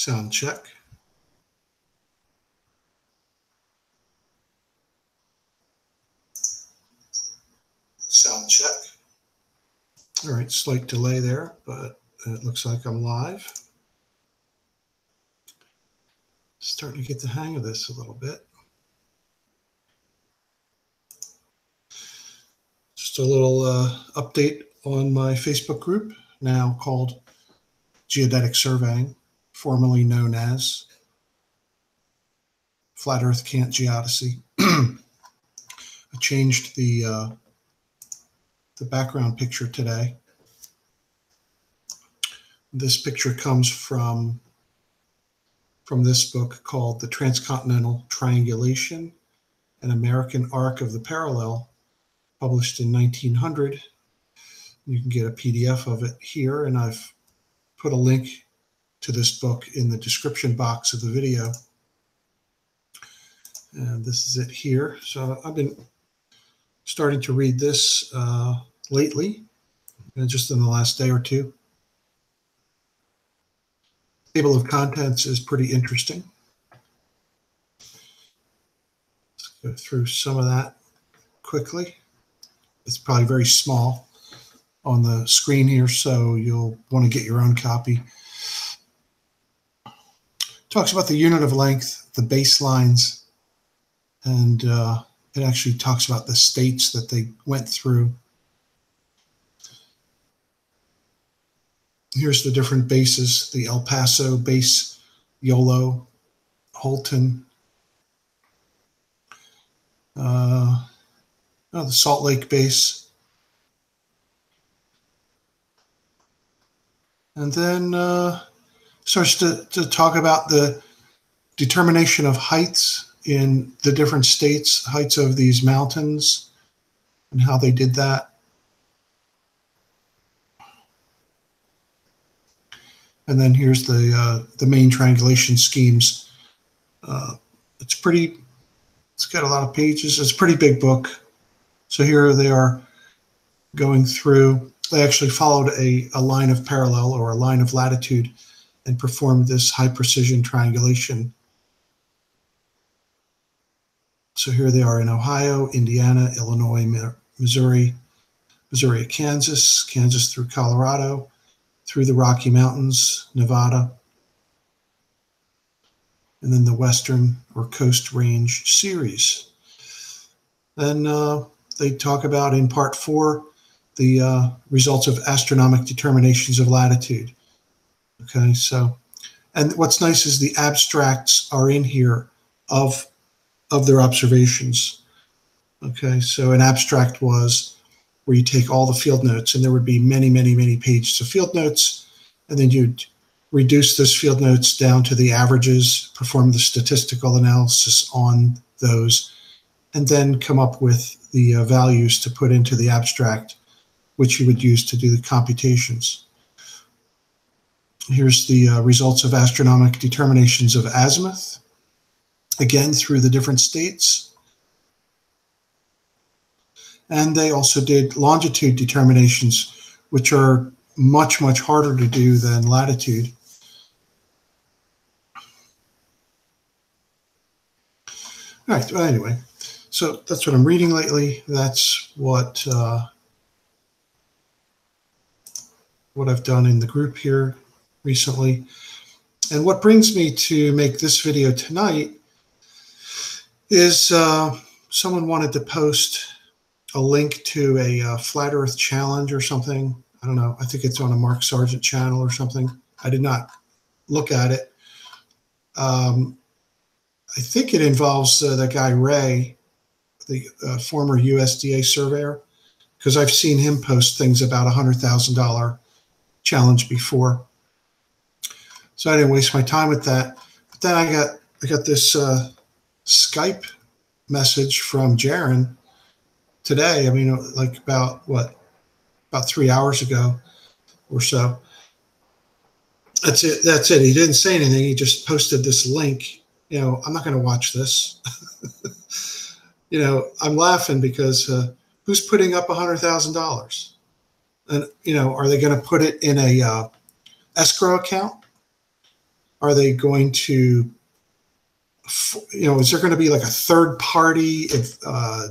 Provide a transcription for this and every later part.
Sound check. Sound check. All right, slight delay there, but it looks like I'm live. Starting to get the hang of this a little bit. Just a little update on my Facebook group, now called Geodetic Surveying, formerly known as Flat Earth Can't Geodesy. I changed the background picture today. This picture comes from this book called The Transcontinental Triangulation, an American Arc of the Parallel, published in 1900. You can get a PDF of it here, and I've put a link to this book in the description box of the video. And this is it here. So I've been starting to read this lately, just in the last day or two. Table of contents is pretty interesting. Let's go through some of that quickly. It's probably very small on the screen here, so you'll want to get your own copy. Talks about the unit of length, the baselines, and it actually talks about the states that they went through. Here's the different bases: the El Paso base, Yolo, Holton, the Salt Lake base. And then starts to talk about the determination of heights in the different states, heights of these mountains, and how they did that. And then here's the main triangulation schemes. It's got a lot of pages. It's a pretty big book. So here they are going through. They actually followed a line of parallel or a line of latitude and performed this high precision triangulation. So here they are in Ohio, Indiana, Illinois, Missouri, Kansas through Colorado, through the Rocky Mountains, Nevada, and then the Western or Coast Range series. Then they talk about in part 4 the results of astronomic determinations of latitude. Okay, so, and what's nice is the abstracts are in here of their observations. Okay, so an abstract was where you take all the field notes, and there would be many, many, many pages of field notes, and then you'd reduce those field notes down to the averages, perform the statistical analysis on those, and then come up with the values to put into the abstract, which you would use to do the computations. Here's the results of astronomic determinations of azimuth, again through the different states. And they also did longitude determinations, which are much, much harder to do than latitude. All right, well, anyway, so that's what I'm reading lately. That's what I've done in the group here recently. And what brings me to make this video tonight is someone wanted to post a link to a Flat Earth challenge or something. I don't know. I think it's on a Mark Sargent channel or something. I did not look at it. I think it involves that guy Ray, the former USDA surveyor, because I've seen him post things about $100,000 challenge before. So I didn't waste my time with that. But then I got this Skype message from Jaron today. I mean, like about 3 hours ago or so. That's it. He didn't say anything. He just posted this link. You know, I'm not going to watch this. You know, I'm laughing because who's putting up $100,000? And, you know, are they going to put it in a escrow account? Are they going to, is there going to be like a third party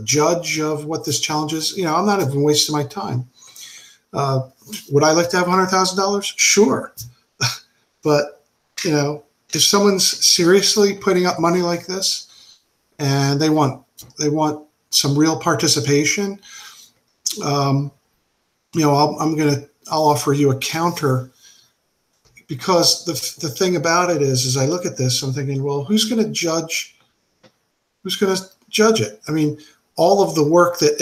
judge of what this challenge is? I'm not even wasting my time. Would I like to have $100,000? Sure. But, if someone's seriously putting up money like this and they want some real participation, I'll offer you a counter, because the thing about it is I look at this, I'm thinking, well, who's going to judge it? I mean, all of the work that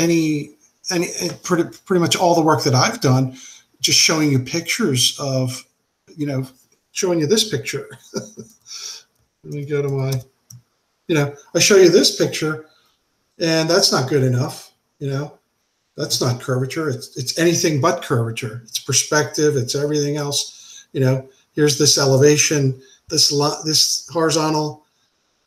pretty much all the work that I've done, just showing you pictures of, showing you this picture. Let me go to my, I show you this picture, and that's not good enough. That's not curvature. It's anything but curvature. It's perspective. It's everything else. Here's this elevation. This horizontal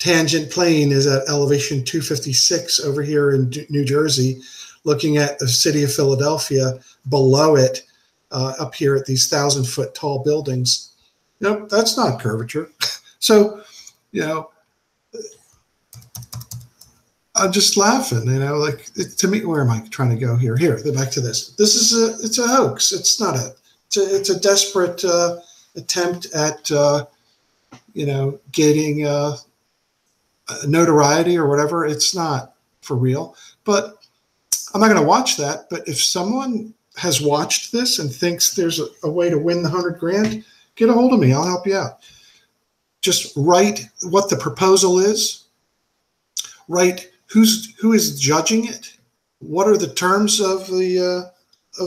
tangent plane is at elevation 256 over here in New Jersey, looking at the city of Philadelphia. Below it, up here at these 1,000-foot tall buildings. That's not curvature. So, I'm just laughing, to me, where am I trying to go here? Here, back to this. It's a hoax. It's not it's a desperate attempt at, getting notoriety or whatever. It's not for real, but I'm not going to watch that. But if someone has watched this and thinks there's a way to win the $100,000, get a hold of me. I'll help you out. Just write what the proposal is. Write who is judging it. What are the terms of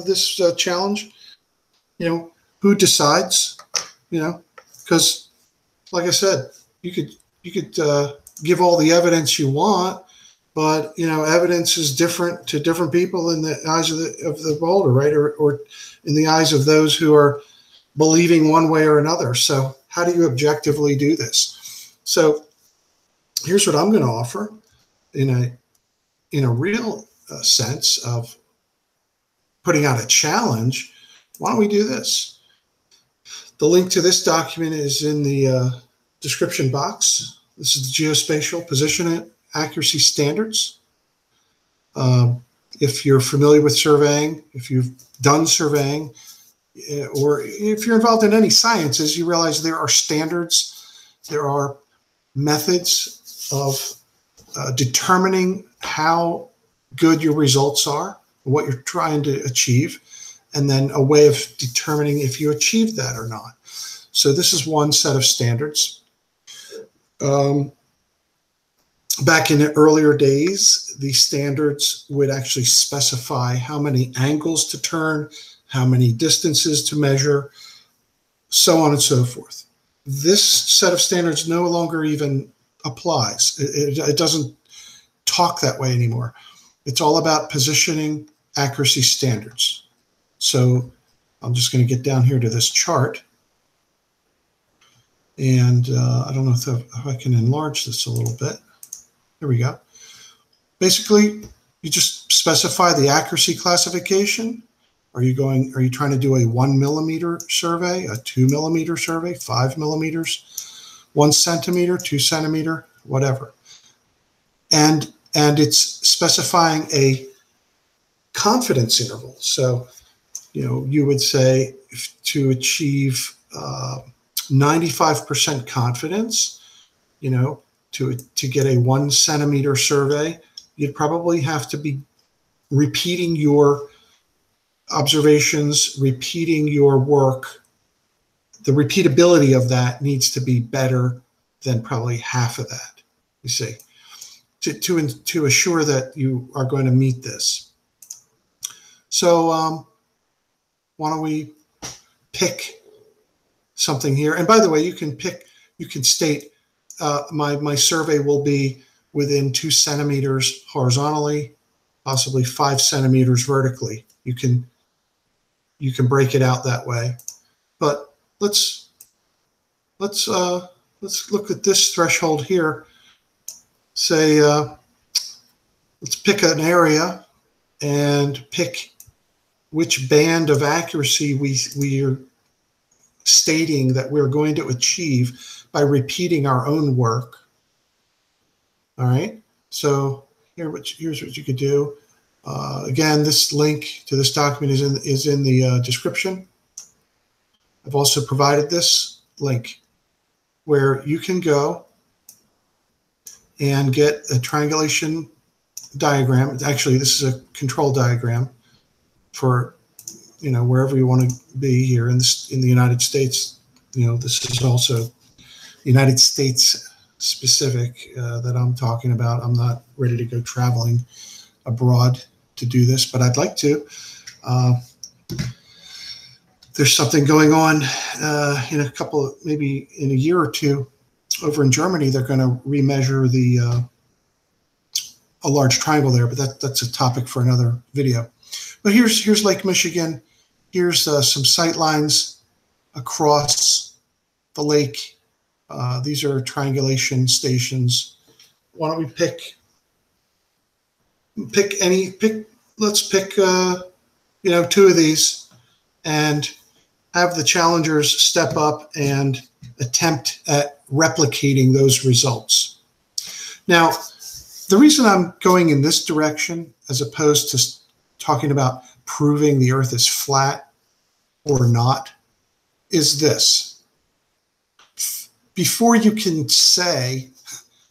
this challenge? Who decides? Because like I said, you could give all the evidence you want, but evidence is different to different people in the eyes of the beholder, right? Or in the eyes of those who are believing one way or another. So how do you objectively do this? So here's what I'm going to offer in a real sense of putting out a challenge. Why don't we do this? The link to this document is in the description box. This is the Geospatial Position Accuracy Standards. If you're familiar with surveying, if you've done surveying, or if you're involved in any sciences, you realize there are standards, there are methods of determining how good your results are, what you're trying to achieve, and then a way of determining if you achieved that or not. So this is one set of standards. Back in the earlier days, these standards would actually specify how many angles to turn, how many distances to measure, so on and so forth. This set of standards no longer even applies. It doesn't talk that way anymore. It's all about positioning accuracy standards. So I'm just going to get down here to this chart. And I don't know if I can enlarge this a little bit. There we go. Basically, you just specify the accuracy classification. Are you trying to do a 1 millimeter survey, a 2 millimeter survey, 5 millimeters, 1 centimeter, 2 centimeter, whatever. And it's specifying a confidence interval. So, you would say to achieve 95% confidence, to get a 1 centimeter survey, you'd probably have to be repeating your observations, repeating your work. The repeatability of that needs to be better than probably half of that, you see, to assure that you are going to meet this. So why don't we pick something here? And by the way, you can state my survey will be within 2 centimeters horizontally, possibly 5 centimeters vertically. You can break it out that way. But let's look at this threshold here. Say let's pick an area and pick which band of accuracy we are stating that we're going to achieve by repeating our own work. All right, so here's what you could do. Again, this link to this document is in the description. I've also provided this link where you can go and get a triangulation diagram. Actually, this is a control diagram for, you know, wherever you want to be here in the United States. You know, this is also United States specific that I'm talking about. I'm not ready to go traveling abroad to do this, but I'd like to. There's something going on in a couple, maybe in a year or two, over in Germany. They're going to remeasure a large triangle there, but that's a topic for another video. But here's Lake Michigan. Here's some sight lines across the lake. These are triangulation stations. Why don't we let's pick you know, 2 of these and have the challengers step up and attempt at replicating those results. Now, the reason I'm going in this direction as opposed to talking about proving the Earth is flat or not is this. Before you can say,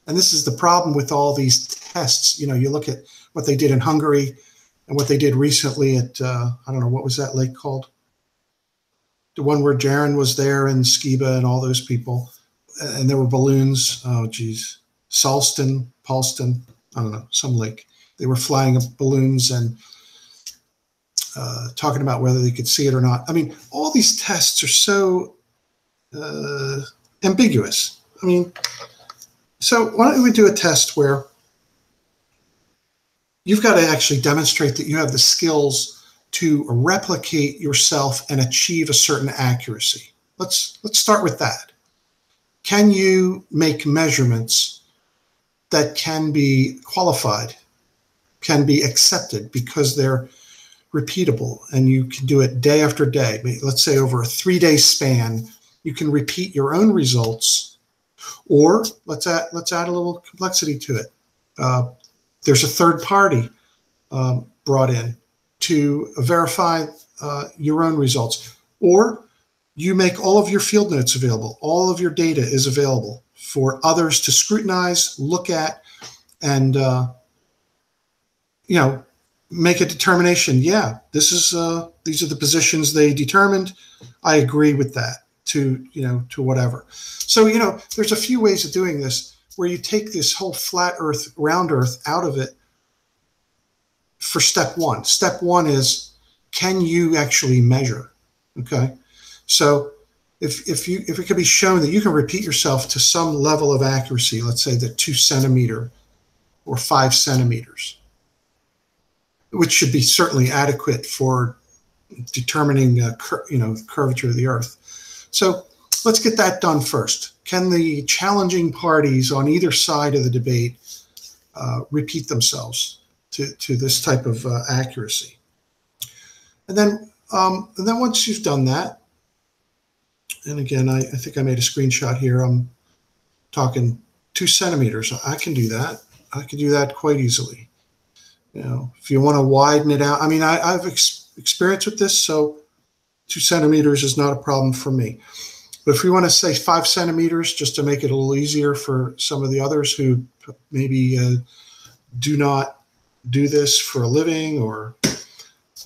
and this is the problem with all these tests, you know, you look at what they did in Hungary and what they did recently at, I don't know, what was that lake called? The one where Jaron was there and Skiba and all those people, and there were balloons. Oh, geez. Paulston, I don't know, some lake. They were flying balloons and talking about whether they could see it or not. I mean, all these tests are so ambiguous. I mean, so why don't we do a test where you've got to actually demonstrate that you have the skills to replicate yourself and achieve a certain accuracy. Let's start with that. Can you make measurements that can be qualified, can be accepted because they're repeatable and you can do it day after day? Let's say over a 3-day span, you can repeat your own results, or let's add a little complexity to it. There's a third party brought in to verify your own results, or you make all of your field notes available. All of your data is available for others to scrutinize, look at, and you know, make a determination. Yeah, this is these are the positions they determined. I agree with that. To, you know, to whatever. So, you know, there's a few ways of doing this where you take this whole flat Earth, round Earth out of it for step 1. Step 1 is, can you actually measure? Okay. So if it could be shown that you can repeat yourself to some level of accuracy, let's say the 2 centimeter or 5 centimeters, which should be certainly adequate for determining, you know, curvature of the Earth. So let's get that done first. Can the challenging parties on either side of the debate repeat themselves to this type of accuracy? And then once you've done that, and again, I think I made a screenshot here. I'm talking 2 centimeters. I can do that. I can do that quite easily. You know, if you want to widen it out, I mean, I've experience with this, so 2 centimeters is not a problem for me. But if we want to say 5 centimeters, just to make it a little easier for some of the others who maybe do not do this for a living or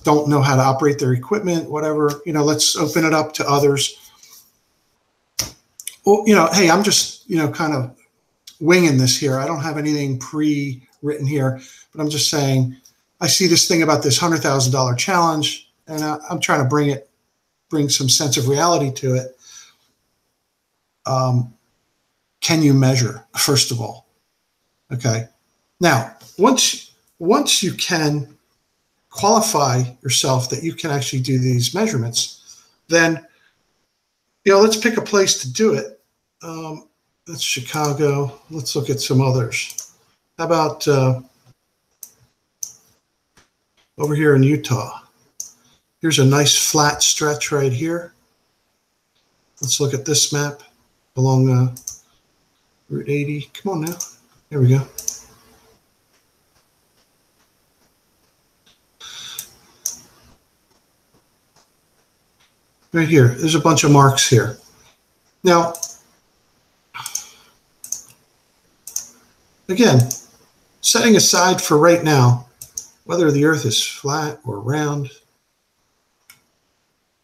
don't know how to operate their equipment, whatever, you know, let's open it up to others. Well, you know, hey, I'm just, you know, kind of winging this here. I don't have anything pre-written here, but I'm just saying, I see this thing about this $100,000 challenge, and I'm trying to bring some sense of reality to it. Can you measure, first of all? Okay. Now, once you can qualify yourself that you can actually do these measurements, then, you know, let's pick a place to do it. That's Chicago. Let's look at some others. How about over here in Utah? Here's a nice flat stretch right here. Let's look at this map. along Route 80. Come on now. There we go. Right here. There's a bunch of marks here. Now, again, setting aside for right now whether the Earth is flat or round.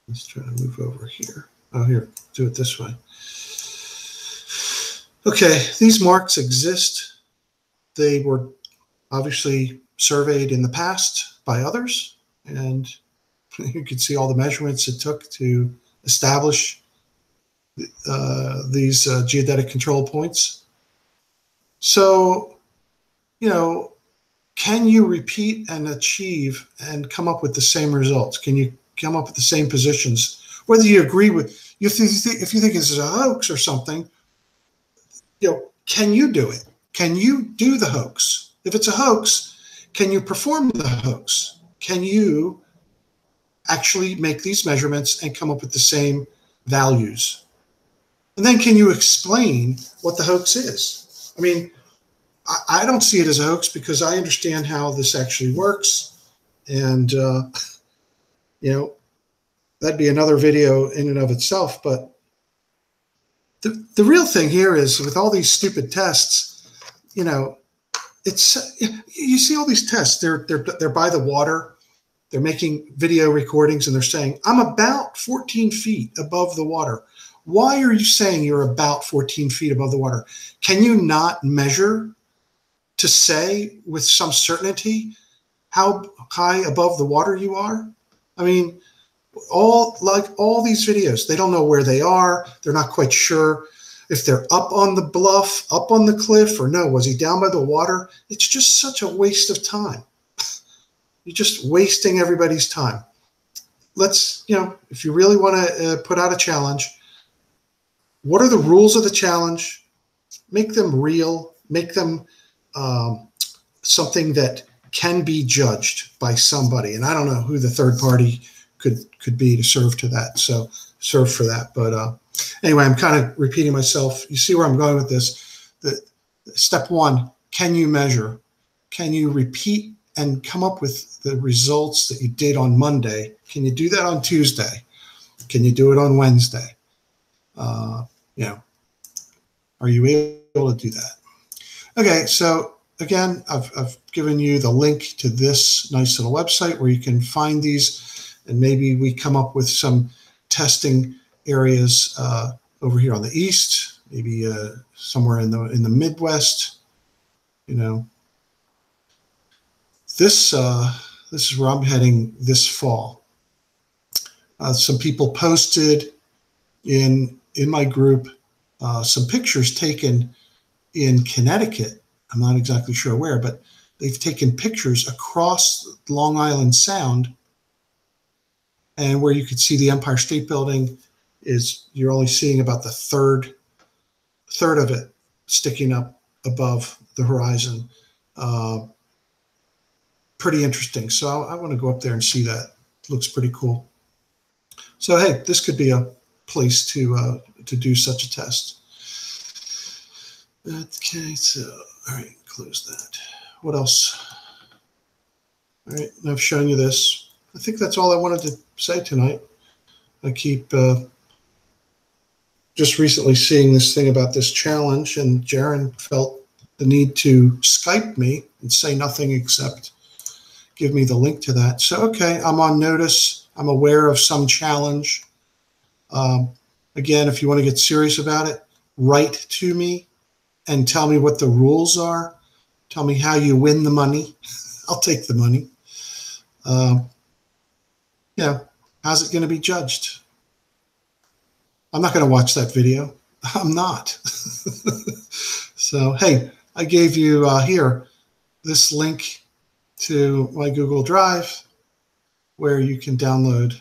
Let's try to move over here. Oh, here, do it this way. Okay, these marks exist. They were obviously surveyed in the past by others, and you can see all the measurements it took to establish these geodetic control points. So, you know, can you repeat and achieve and come up with the same results? Can you come up with the same positions? Whether you agree with, if you think this is a hoax or something, you know, can you do it? Can you do the hoax? If it's a hoax, can you perform the hoax? Can you actually make these measurements and come up with the same values? And then can you explain what the hoax is? I mean, I don't see it as a hoax because I understand how this actually works. And, you know, that'd be another video in and of itself. But the real thing here is with all these stupid tests, you know, it's, you see all these tests, they're by the water. They're making video recordings and they're saying, I'm about 14 feet above the water. Why are you saying you're about 14 feet above the water? Can you not measure to say with some certainty how high above the water you are? I mean, all these videos, they don't know where they are. They're not quite sure if they're up on the bluff, up on the cliff, or no, was he down by the water? It's just such a waste of time. You're just wasting everybody's time. Let's, you know, if you really want to put out a challenge, what are the rules of the challenge? Make them real, make them something that can be judged by somebody. And I don't know who the third party could be to serve to that. So serve for that. But anyway, I'm kind of repeating myself. You see where I'm going with this. Step one, can you measure? Can you repeat and come up with the results that you did on Monday? Can you do that on Tuesday? Can you do it on Wednesday? You know, are you able to do that? Okay, so again, I've given you the link to this nice little website where you can find these, and maybe we come up with some testing areas over here on the east, maybe somewhere in the Midwest. You know, this is where I'm heading this fall. Some people posted in my group some pictures taken in Connecticut. I'm not exactly sure where, but they've taken pictures across Long Island Sound, and where you could see the Empire State Building is you're only seeing about the third of it sticking up above the horizon. Pretty interesting. So I want to go up there and see that. It looks pretty cool. So hey, this could be a place to do such a test. Okay, so all right, close that. What else? All right, I've shown you this. I think that's all I wanted to say tonight. I keep just recently seeing this thing about this challenge, and Jaron felt the need to Skype me and say nothing except give me the link to that. So, okay, I'm on notice. I'm aware of some challenge. Again, if you want to get serious about it, write to me and tell me what the rules are. Tell me how you win the money. I'll take the money. Yeah, how's it going to be judged? I'm not going to watch that video. I'm not. So, hey, I gave you here this link to my Google Drive where you can download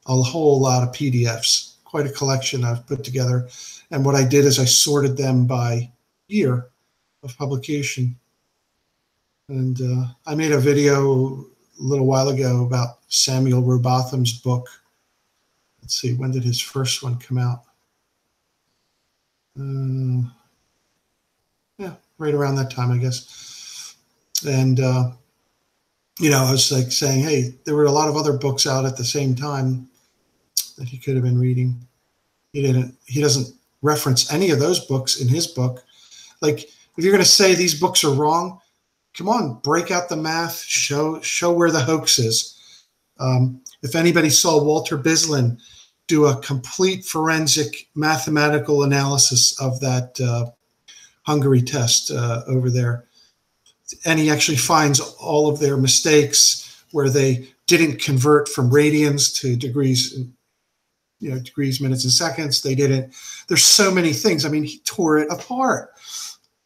a whole lot of PDFs, quite a collection I've put together. And what I did is I sorted them by year of publication. And I made a video a little while ago about Samuel Rowbotham's book. Let's see, when did his first one come out? Yeah, right around that time, I guess. And, you know, I was like saying, hey, there were a lot of other books out at the same time that he could have been reading. He doesn't reference any of those books in his book. Like, if you're going to say these books are wrong, come on, break out the math, show where the hoax is. If anybody saw Walter Bislin do a complete forensic mathematical analysis of that Hungary test over there, and he actually finds all of their mistakes where they didn't convert from radians to degrees, you know, degrees, minutes, and seconds. They didn't. There's so many things. I mean, he tore it apart.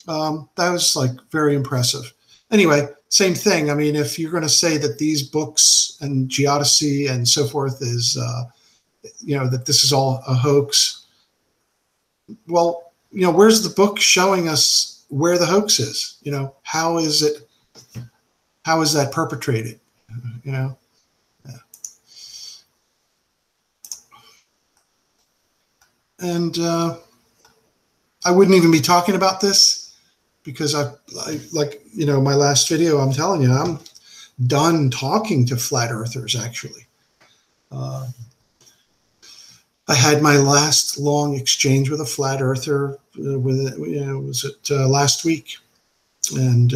That was like very impressive. Anyway, same thing. I mean, if you're going to say that these books and geodesy and so forth is, you know, that this is all a hoax, well, you know, where's the book showing us where the hoax is? You know, how is that perpetrated? You know? Yeah. And I wouldn't even be talking about this because I like, you know, my last video, I'm telling you, I'm done talking to flat earthers, actually. I had my last long exchange with a flat earther was it last week, and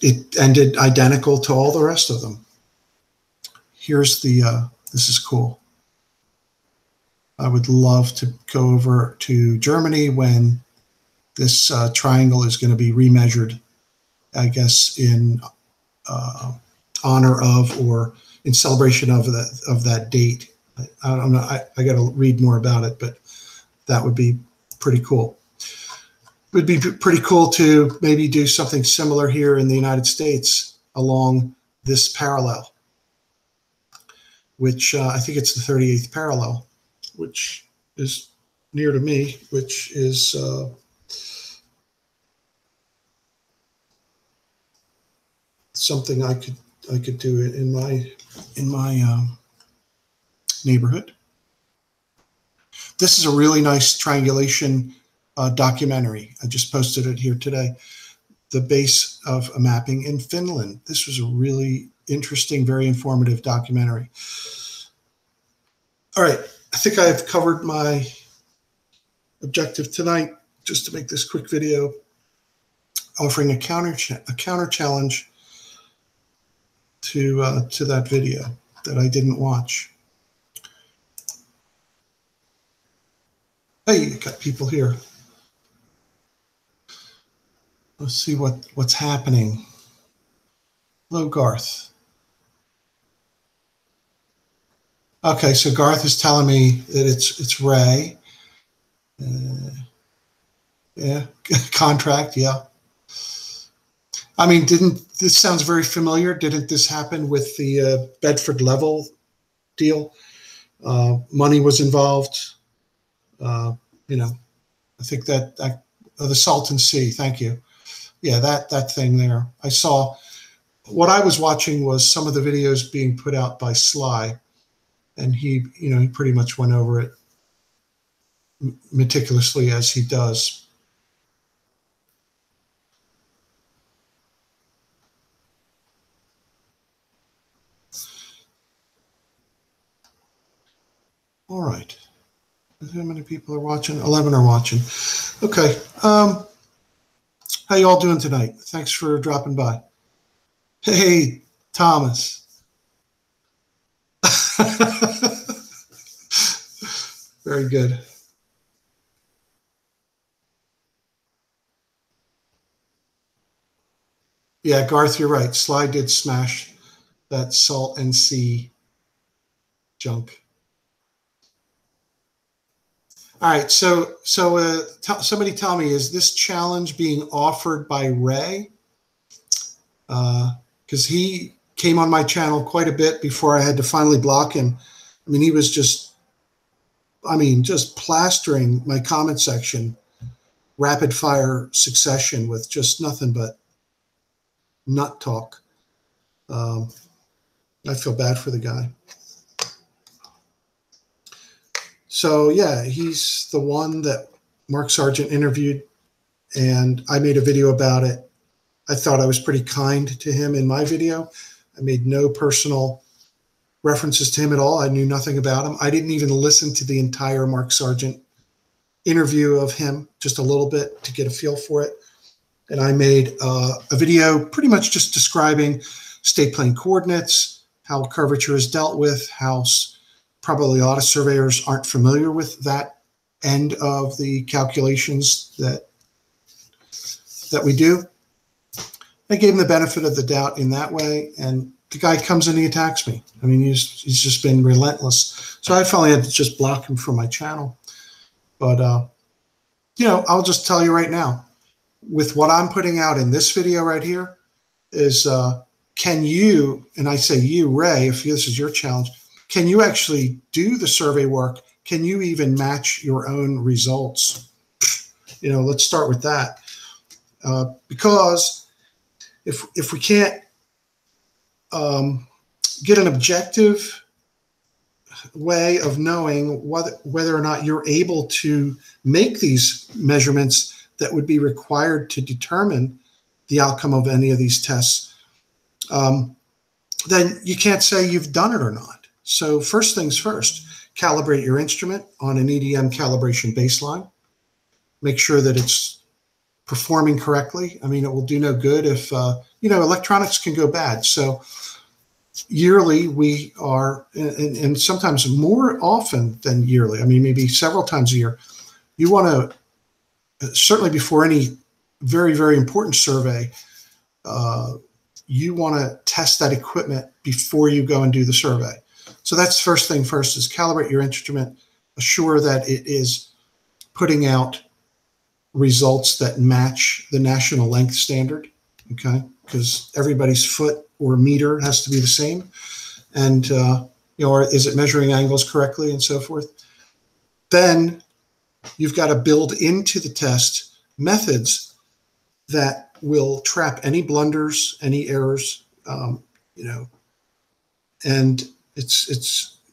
it ended identical to all the rest of them. Here's the this is cool. I would love to go over to Germany when this triangle is going to be remeasured, I guess, in honor of or in celebration of that date. I don't know. I got to read more about it, but that would be pretty cool. It would be pretty cool to maybe do something similar here in the United States along this parallel, which I think it's the 38th parallel, which is near to me, which is something I could do it in my neighborhood. This is a really nice triangulation documentary. I just posted it here today. The base of a mapping in Finland. This was a really interesting, very informative documentary. All right, I think I've covered my objective tonight, just to make this quick video, offering a counter challenge to that video that I didn't watch. Hey, you got people here. Let's see what's happening. Hello, Garth. Okay, so Garth is telling me that it's Ray. Yeah, contract, yeah. I mean, this sounds very familiar. Didn't this happen with the Bedford Level deal? Money was involved. You know, I think that the Salton Sea. Thank you. Yeah, that thing there. I saw. What I was watching was some of the videos being put out by Sly, and he pretty much went over it meticulously as he does. All right. How many people are watching? 11 are watching. Okay. How you all doing tonight? Thanks for dropping by. Hey, Thomas. Very good. Yeah, Garth, you're right. Sly did smash that salt and sea junk. All right, so somebody tell me, is this challenge being offered by Ray? Because he came on my channel quite a bit before I had to finally block him. I mean, he was just plastering my comment section, rapid fire succession with just nothing but nut talk. I feel bad for the guy. So yeah, he's the one that Mark Sargent interviewed, and I made a video about it. I thought I was pretty kind to him in my video. I made no personal references to him at all. I knew nothing about him. I didn't even listen to the entire Mark Sargent interview of him, just a little bit to get a feel for it. And I made a video pretty much just describing state plane coordinates, how curvature is dealt with, how probably a lot of surveyors aren't familiar with that end of the calculations that we do. I gave him the benefit of the doubt in that way, and the guy comes and he attacks me. I mean, he's just been relentless. So I finally had to just block him from my channel. But, you know, I'll just tell you right now, with what I'm putting out in this video right here is, can you, and I say you, Ray, if this is your challenge, can you actually do the survey work? Can you even match your own results? You know, let's start with that. Because if we can't get an objective way of knowing whether or not you're able to make these measurements that would be required to determine the outcome of any of these tests, then you can't say you've done it or not. So first things first, calibrate your instrument on an EDM calibration baseline. Make sure that it's performing correctly. I mean, it will do no good if, you know, electronics can go bad. So yearly we are, and sometimes more often than yearly, I mean, maybe several times a year, you want to, certainly before any very, very important survey, you want to test that equipment before you go and do the survey. So that's first thing first, is calibrate your instrument, assure that it is putting out results that match the national length standard, okay? Because everybody's foot or meter has to be the same. And, you know, or is it measuring angles correctly and so forth? Then you've got to build into the test methods that will trap any blunders, any errors, you know, and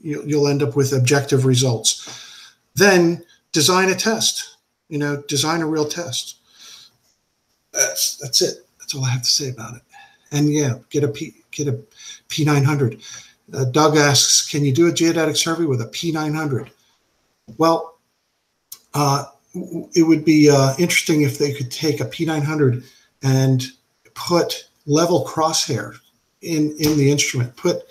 you'll end up with objective results. Then design a test, you know, design a real test. That's it. That's all I have to say about it. And yeah, get a P900. Doug asks, can you do a geodetic survey with a P900? Well, it would be interesting if they could take a P900 and put level crosshair in the instrument, put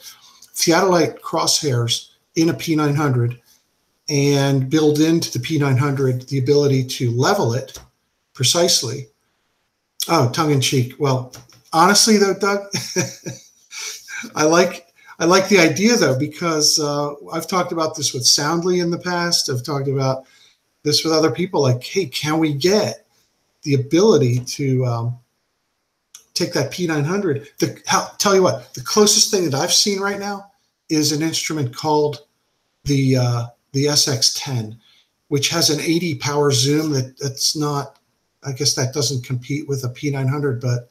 theodolite crosshairs in a P900 and build into the P900 the ability to level it precisely. Oh, tongue in cheek. Well, honestly though, Doug, I like the idea though, because I've talked about this with Soundly in the past. I've talked about this with other people, like, hey, can we get the ability to take that P900? Tell you what, the closest thing that I've seen right now is an instrument called the SX10, which has an 80 power zoom. That's not, I guess that doesn't compete with a P900, but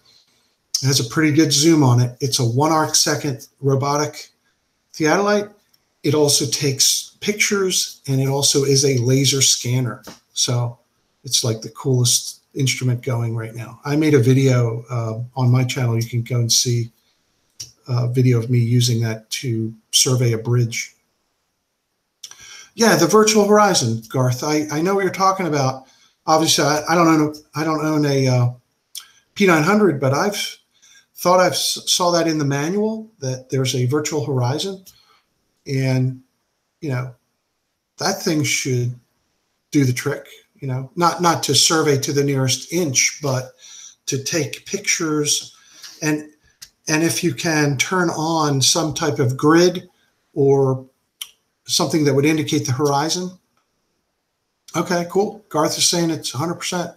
it has a pretty good zoom on it. It's a 1 arc second robotic theodolite. It also takes pictures, and it also is a laser scanner. So it's like the coolest instrument going right now. I made a video on my channel. You can go and see a video of me using that to survey a bridge. Yeah, the virtual horizon, Garth. I know what you're talking about. Obviously, I don't own a P900, but I've thought I saw that in the manual, that there's a virtual horizon, and you know, that thing should do the trick. You know, not to survey to the nearest inch, but to take pictures, and if you can turn on some type of grid or something that would indicate the horizon. Okay, cool. Garth is saying it's 100%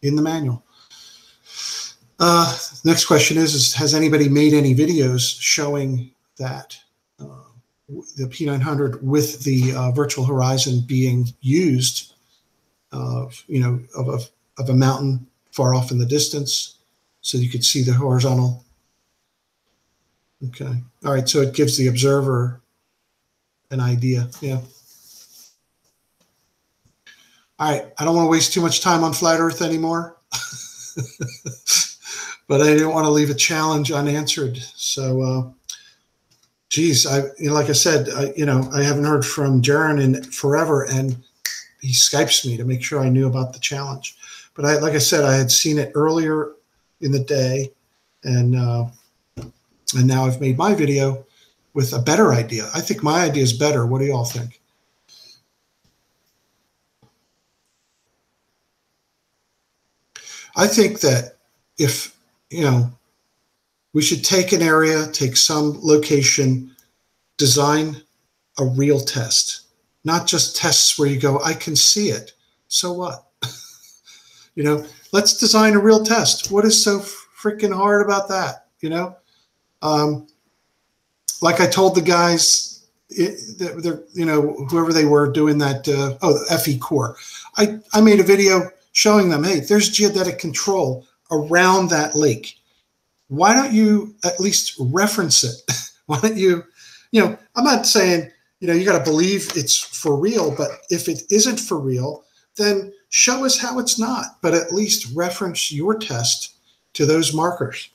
in the manual. Next question is has anybody made any videos showing that the P900 with the virtual horizon being used, you know, of a mountain far off in the distance, so you could see the horizontal? Okay. All right. So it gives the observer an idea. Yeah. All right, I don't want to waste too much time on flat Earth anymore, but I didn't want to leave a challenge unanswered. So, geez, like I said, I haven't heard from Jaron in forever, and he Skypes me to make sure I knew about the challenge. But like I said, I had seen it earlier in the day, and now I've made my video with a better idea. I think my idea is better. What do y'all think? I think that if, we should take an area, take some location, design a real test, not just tests where you go, I can see it. So what? Let's design a real test. What is so freaking hard about that? Like I told the guys, whoever they were doing that, the FE core, I made a video showing them, hey, there's geodetic control around that lake. Why don't you at least reference it? Why don't you, I'm not saying, you got to believe it's for real, but if it isn't for real, then show us how it's not, but at least reference your test to those markers,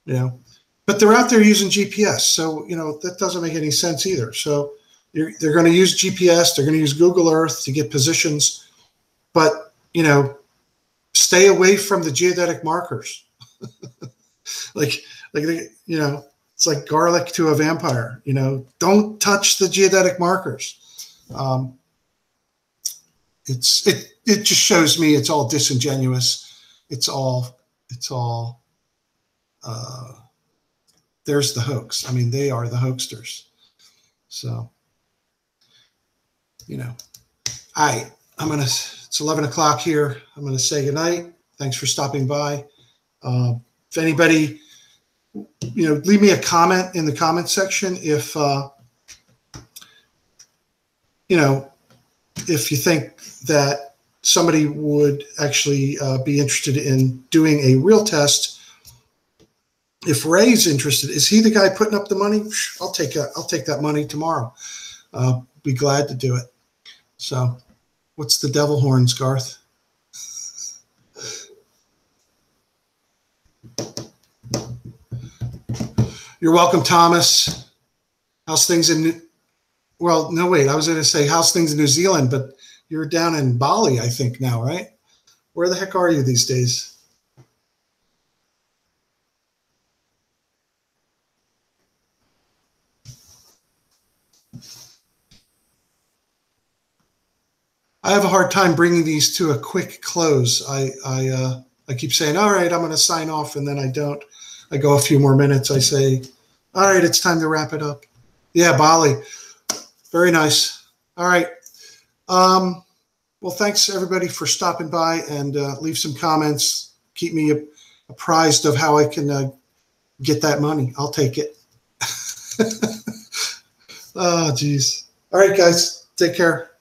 But they're out there using GPS, so, that doesn't make any sense either. So they're going to use GPS, they're going to use Google Earth to get positions, but, stay away from the geodetic markers. It's like garlic to a vampire, don't touch the geodetic markers. It just shows me it's all disingenuous. It's all there's the hoax. I mean, they are the hoaxsters. So, it's 11 o'clock here. I'm going to say goodnight. Thanks for stopping by. If anybody, leave me a comment in the comment section if, if you think that somebody would actually be interested in doing a real test. If Ray's interested, is he the guy putting up the money? I'll take that money tomorrow. Be glad to do it. So, what's the devil horns, Garth? You're welcome, Thomas. How's things in well, no, wait, I was going to say how's things in New Zealand, but you're down in Bali, I think now, right? Where the heck are you these days? I have a hard time bringing these to a quick close. I keep saying, all right, I'm going to sign off, and then I don't. I go a few more minutes. I say, all right, it's time to wrap it up. Yeah, Bali. Very nice. All right. Well, thanks, everybody, for stopping by, and leave some comments. Keep me apprised of how I can get that money. I'll take it. Oh, geez. All right, guys. Take care.